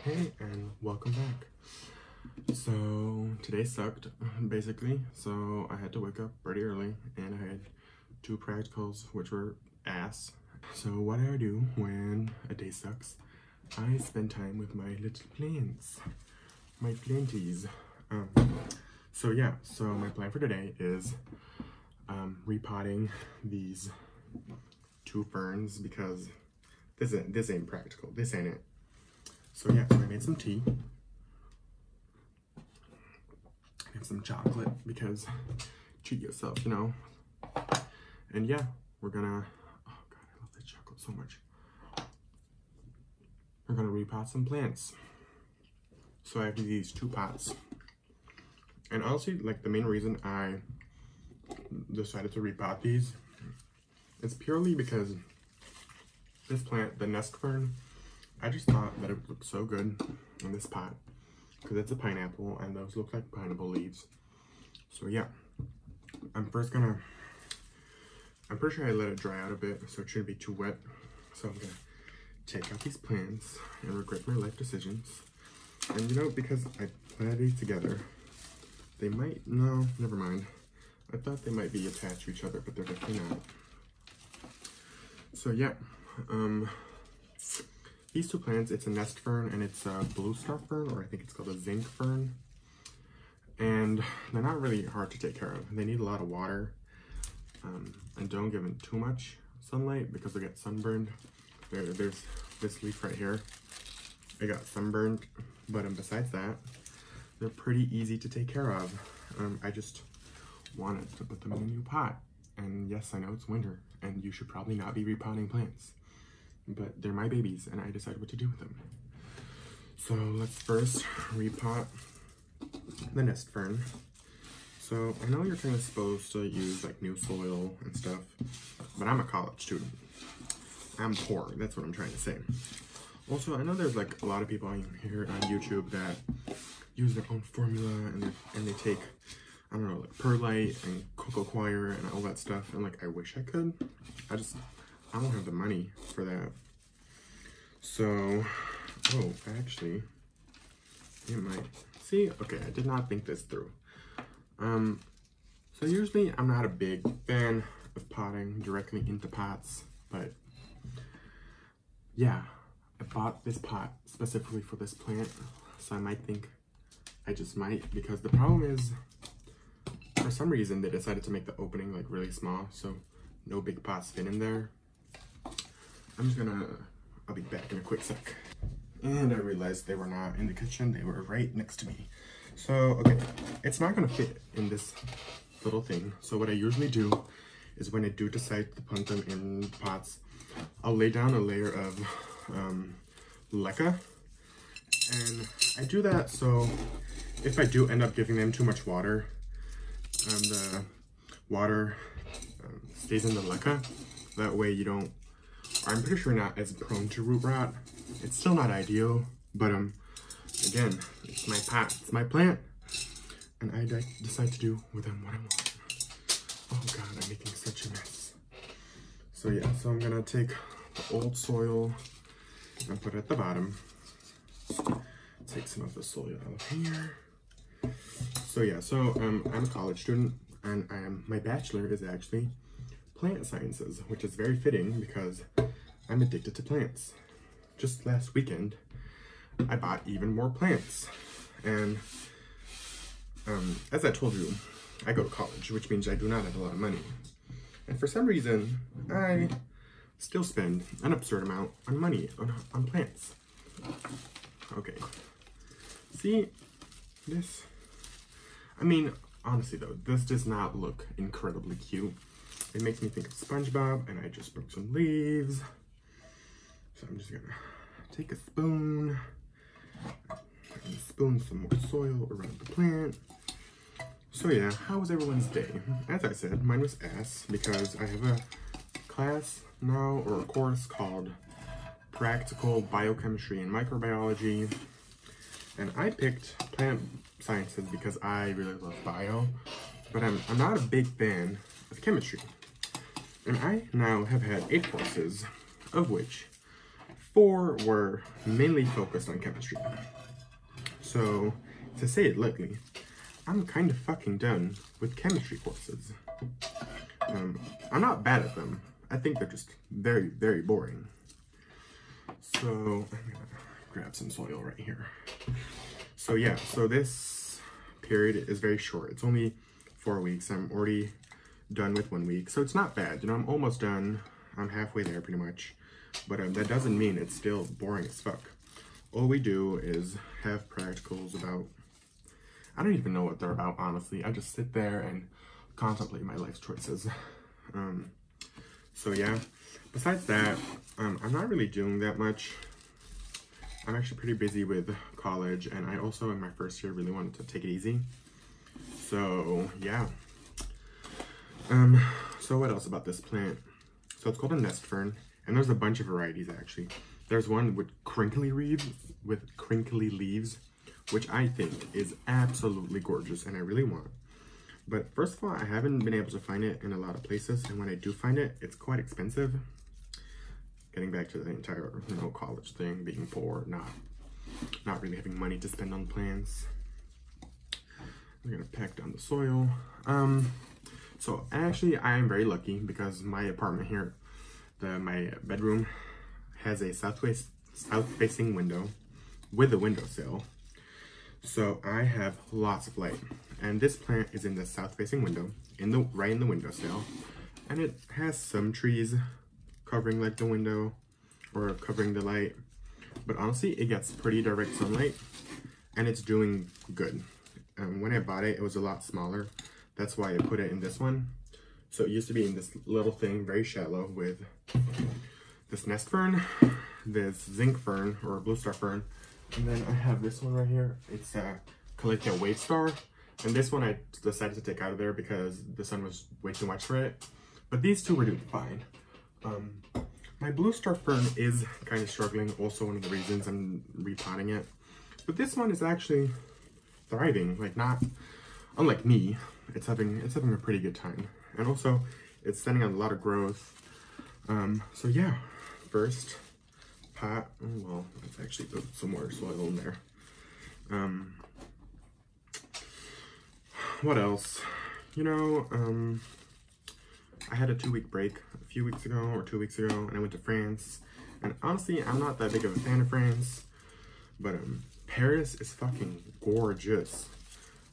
Hey, and welcome back. So today sucked, basically. So I had to wake up pretty early and I had two practicals, which were ass. So what do I do when a day sucks? I spend time with my little plants, my planties. So yeah, so my plan for today is repotting these two ferns because this ain't practical. This ain't it. So yeah, so I made some tea and some chocolate because treat yourself, you know. And yeah, we're gonna, oh God, I love this chocolate so much. We're gonna repot some plants. So I have these two pots. And honestly, like the main reason I decided to repot these is purely because this plant, the nest fern, I just thought that it would look so good in this pot because it's a pineapple and those look like pineapple leaves. So yeah, I'm pretty sure I let it dry out a bit so it shouldn't be too wet. So I'm gonna take out these plants and regret my life decisions. And you know, because I planted these together, they might, no, never mind. I thought they might be attached to each other, but they're definitely not. So yeah, these two plants, it's a nest fern and it's a blue star fern, or I think it's called a zinc fern. And they're not really hard to take care of. They need a lot of water, and don't give them too much sunlight because they get sunburned. There's this leaf right here. I got sunburned, but besides that, they're pretty easy to take care of. I just wanted to put them in a new pot. And yes, I know it's winter and you should probably not be repotting plants, but they're my babies and I decided what to do with them. So let's first repot the nest fern. So I know you're kind of supposed to use like new soil and stuff, but I'm a college student. I'm poor, that's what I'm trying to say. Also, I know there's like a lot of people on here on YouTube that use their own formula and they take, I don't know, like perlite and cocoa coir and all that stuff. And like, I wish I could. I don't have the money for that. So, oh, actually, it might. See, okay, I did not think this through. So usually I'm not a big fan of potting directly into pots, but yeah, I bought this pot specifically for this plant. So I might think, I just might, because the problem is, for some reason, they decided to make the opening like really small, so no big pots fit in there. I'll be back in a quick sec. And I realized they were not in the kitchen, they were right next to me. So, okay, it's not gonna fit in this little thing. So what I usually do is when I do decide to put them in pots, I'll lay down a layer of leca. And I do that so if I do end up giving them too much water, the water stays in the leca. That way you don't, I'm pretty sure not as prone to root rot. It's still not ideal, but again, it's my pot, it's my plant, and I decide to do with them what I want. Oh God, I'm making such a mess. So yeah, so I'm gonna take the old soil and put it at the bottom. Take some of the soil out of here. So yeah, so I'm a college student and my bachelor is actually plant sciences, which is very fitting because I'm addicted to plants. Just last weekend, I bought even more plants. And as I told you, I go to college, which means I do not have a lot of money. And for some reason, I still spend an absurd amount of money on plants. Okay, see this? I mean, honestly though, this does not look incredibly cute. It makes me think of SpongeBob, and I just broke some leaves. So I'm just gonna take a spoon and spoon some more soil around the plant. So yeah, how was everyone's day? As I said, mine was ass because I have a class now, or a course called Practical Biochemistry and Microbiology. And I picked plant sciences because I really love bio, but I'm not a big fan of chemistry. And I now have had 8 courses, of which 4 were mainly focused on chemistry. So, to say it lightly, I'm kind of fucking done with chemistry courses. I'm not bad at them. I think they're just very, very boring. So, I'm gonna grab some soil right here. So yeah, so this period is very short. It's only 4 weeks. I'm already done with 1 week. So it's not bad. You know, I'm almost done. I'm halfway there pretty much. But that doesn't mean it's still boring as fuck. All we do is have practicals about, I don't even know what they're about, honestly. I just sit there and contemplate my life choices. So yeah, besides that, I'm not really doing that much. I'm actually pretty busy with college, and I also, in my first year, really wanted to take it easy. So yeah. So what else about this plant? So it's called a nest fern, and there's a bunch of varieties actually. There's one with crinkly leaves, which I think is absolutely gorgeous, and I really want. But first of all, I haven't been able to find it in a lot of places, and when I do find it, it's quite expensive. Getting back to the entire, you know, college thing, being poor, not really having money to spend on plants. I'm gonna pack down the soil. So actually, I am very lucky because my apartment here, my bedroom, has a south-facing window with a windowsill. So I have lots of light, and this plant is in the south-facing window, right in the windowsill, and it has some trees covering like the window or covering the light, but honestly it gets pretty direct sunlight and it's doing good. When I bought it, it was a lot smaller. That's why I put it in this one. So it used to be in this little thing, very shallow, with this nest fern, this zinc fern or blue star fern, and then I have this one right here. It's a Calathea wave star, and this one I decided to take out of there because the sun was way too much for it, but these two were doing fine. My blue star fern is kind of struggling, also one of the reasons I'm repotting it. But this one is actually thriving, like not, unlike me, it's having a pretty good time. And also, it's sending out a lot of growth. So yeah, first pot, well, let's actually put some more soil in there. What else? You know, I had a 2-week break a few weeks ago, or 2 weeks ago, and I went to France. And honestly, I'm not that big of a fan of France, but Paris is fucking gorgeous.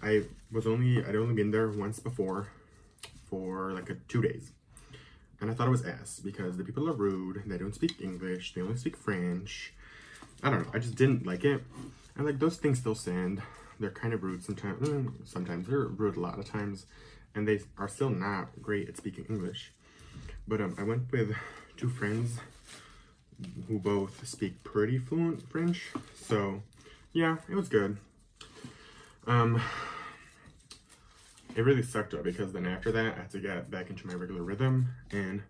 I'd only been there once before for like 2 days. And I thought it was ass because the people are rude, they don't speak English, they only speak French. I don't know, I just didn't like it. And like those things still stand. They're kind of rude sometimes. Sometimes they're rude a lot of times. And they are still not great at speaking English. But I went with 2 friends who both speak pretty fluent French. So yeah, it was good. It really sucked though, because then after that I had to get back into my regular rhythm, and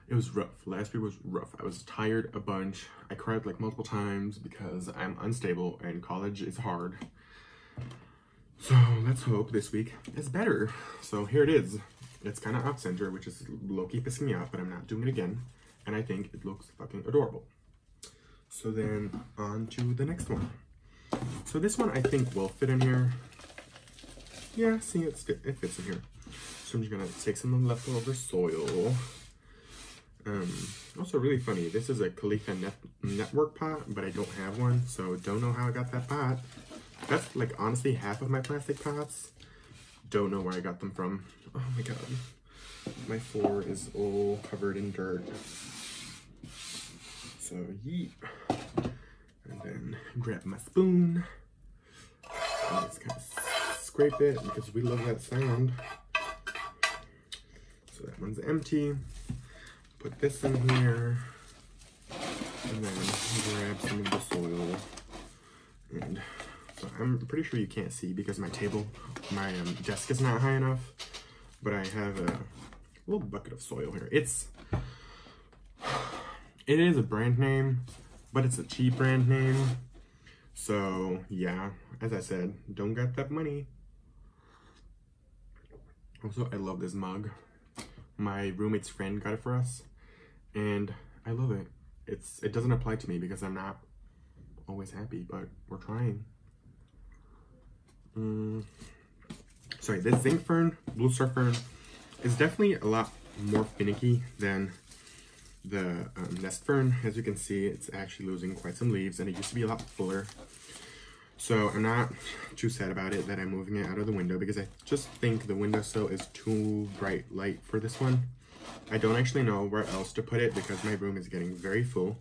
it was rough. Last week was rough. I was tired a bunch. I cried like multiple times because I'm unstable and college is hard. So let's hope this week is better. So here it is. It's kind of off center, which is low-key pissing me off, but I'm not doing it again. And I think it looks fucking adorable. So then on to the next one. So this one I think will fit in here. Yeah, see, it fits in here. So I'm just gonna take some of the leftover soil. Also really funny, this is a Calathea network pot, but I don't have one, so don't know how I got that pot. That's like honestly half of my plastic pots. Don't know where I got them from. Oh my god. My floor is all covered in dirt. So yeet. And then grab my spoon. And just kind of scrape it because we love that sound. So that one's empty. Put this in here. And then grab some of the soil. And so I'm pretty sure you can't see because my desk is not high enough, but I have a little bucket of soil here. It is a brand name, but it's a cheap brand name. So yeah, as I said, don't get that money. Also, I love this mug. My roommate's friend got it for us, and I love it. it doesn't apply to me because I'm not always happy, but we're trying. Sorry, this zinc fern, blue star fern, is definitely a lot more finicky than the nest fern. As you can see, it's actually losing quite some leaves, and it used to be a lot fuller. So I'm not too sad about it that I'm moving it out of the window, because I just think the windowsill is too bright light for this one. I don't actually know where else to put it because my room is getting very full.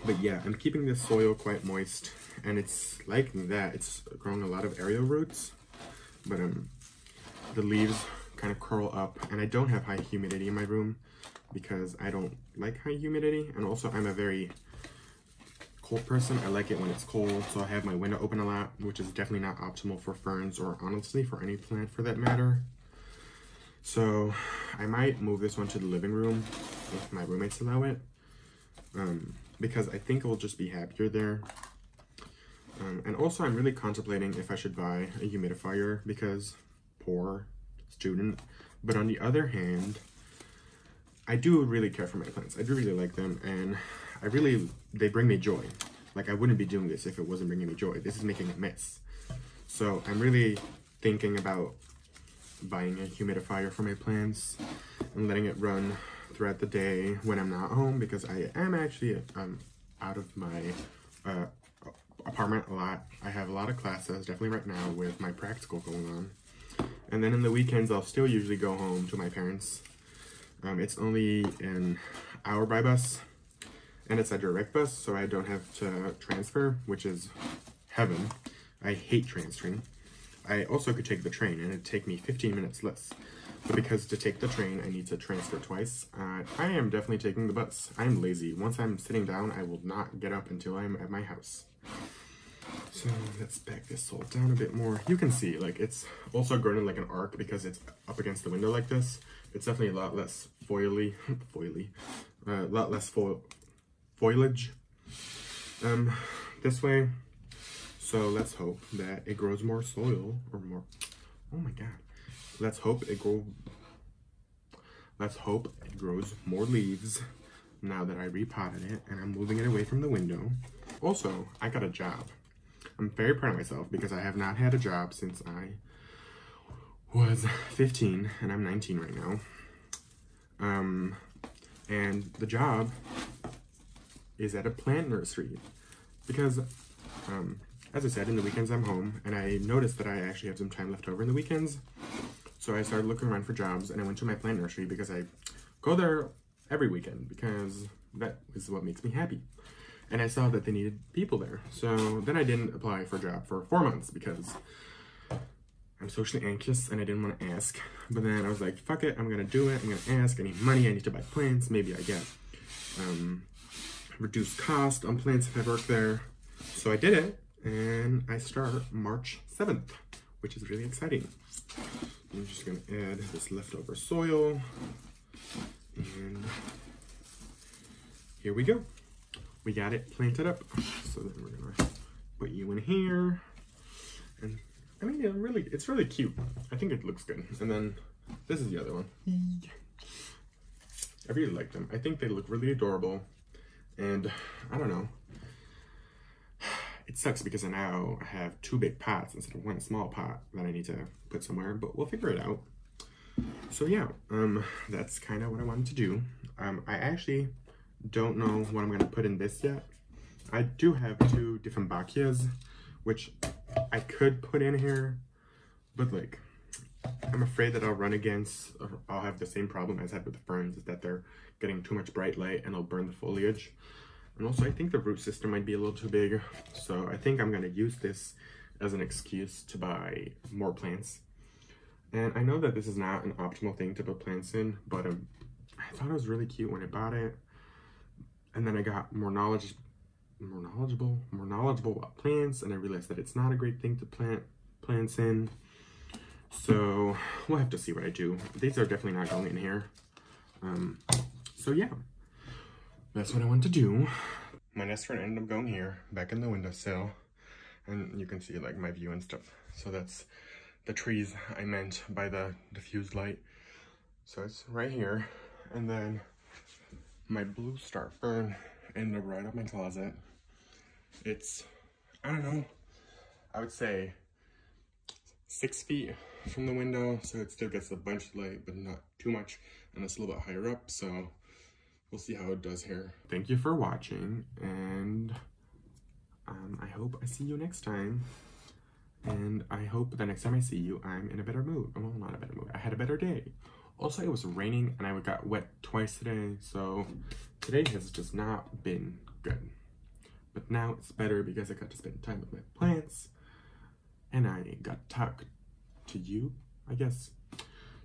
But yeah, I'm keeping the soil quite moist, and it's liking that. It's growing a lot of aerial roots, but the leaves kind of curl up, and I don't have high humidity in my room because I don't like high humidity, and also I'm a very cold person. I like it when it's cold, so I have my window open a lot, which is definitely not optimal for ferns, or honestly for any plant for that matter. So I might move this one to the living room if my roommates allow it, because I think I'll just be happier there. And also I'm really contemplating if I should buy a humidifier, because poor student. But on the other hand, I do really care for my plants. I do really like them, and they bring me joy. Like, I wouldn't be doing this if it wasn't bringing me joy. This is making a mess. So I'm really thinking about buying a humidifier for my plants and letting it run throughout the day when I'm not home, because I am actually out of my apartment a lot. I have a lot of classes, definitely right now, with my practical going on. And then in the weekends, I'll still usually go home to my parents. It's only an hour by bus, and it's a direct bus, so I don't have to transfer, which is heaven. I hate transferring. I also could take the train, and it'd take me 15 minutes less. But because to take the train, I need to transfer twice, I am definitely taking the bus. I am lazy. Once I'm sitting down, I will not get up until I'm at my house. So let's back this soil down a bit more. You can see, like, it's also grown in like an arc because it's up against the window like this. It's definitely a lot less foliage this way. So let's hope that it grows more soil, or more, oh my god. Let's hope it grows more leaves now that I repotted it and I'm moving it away from the window. Also, I got a job. I'm very proud of myself because I have not had a job since I was 15, and I'm 19 right now. And the job is at a plant nursery because, as I said, in the weekends I'm home, and I noticed that I actually have some time left over in the weekends. So I started looking around for jobs, and I went to my plant nursery because I go there every weekend because that is what makes me happy. And I saw that they needed people there. So then I didn't apply for a job for 4 months because I'm socially anxious and I didn't want to ask. But then I was like, fuck it, I'm gonna do it. I'm gonna ask. I need money, I need to buy plants. Maybe I get reduced cost on plants if I work there. So I did it, and I start March 7th, which is really exciting. I'm just gonna add this leftover soil, and here we go. We got it planted up. So then we're gonna put you in here, and I mean, it's really cute. I think it looks good. And then this is the other one. I really like them. I think they look really adorable, and I don't know. It sucks because I have 2 big pots instead of 1 small pot that I need to put somewhere, but we'll figure it out. So yeah, that's kind of what I wanted to do. I actually don't know what I'm going to put in this yet. I do have 2 different bacchias, which I could put in here, but like, I'm afraid that I'll run against, or I'll have the same problem as I had with the ferns, is that they're getting too much bright light and it'll burn the foliage. And also, I think the root system might be a little too big, so I think I'm going to use this as an excuse to buy more plants. And I know that this is not an optimal thing to put plants in, but I thought it was really cute when I bought it. And then I got more knowledgeable about plants, and I realized that it's not a great thing to plant plants in. So we'll have to see what I do. These are definitely not going in here. So yeah, that's what I want to do. My nest fern ended up going here, back in the windowsill, and you can see like my view and stuff. So that's the trees I meant by the diffused light. So it's right here, and then my blue star fern ended up right up my closet. It's, I don't know, I would say 6 feet from the window, so it still gets a bunch of light, but not too much, and it's a little bit higher up, so we'll see how it does here. Thank you for watching, and I hope I see you next time. And I hope the next time I see you, I'm in a better mood. Well, not a better mood. I had a better day. Also, it was raining, and I got wet twice today, so today has just not been good. But now it's better because I got to spend time with my plants, and I got to talk to you, I guess.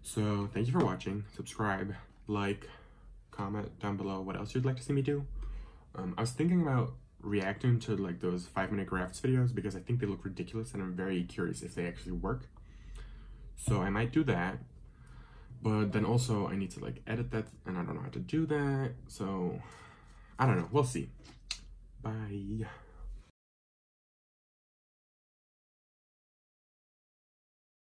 So, thank you for watching. Subscribe, like, comment down below what else you'd like to see me do. I was thinking about reacting to like those 5-minute crafts videos because I think they look ridiculous, and I'm very curious if they actually work. So I might do that, but then also I need to like edit that, and I don't know how to do that. So I don't know. We'll see. Bye.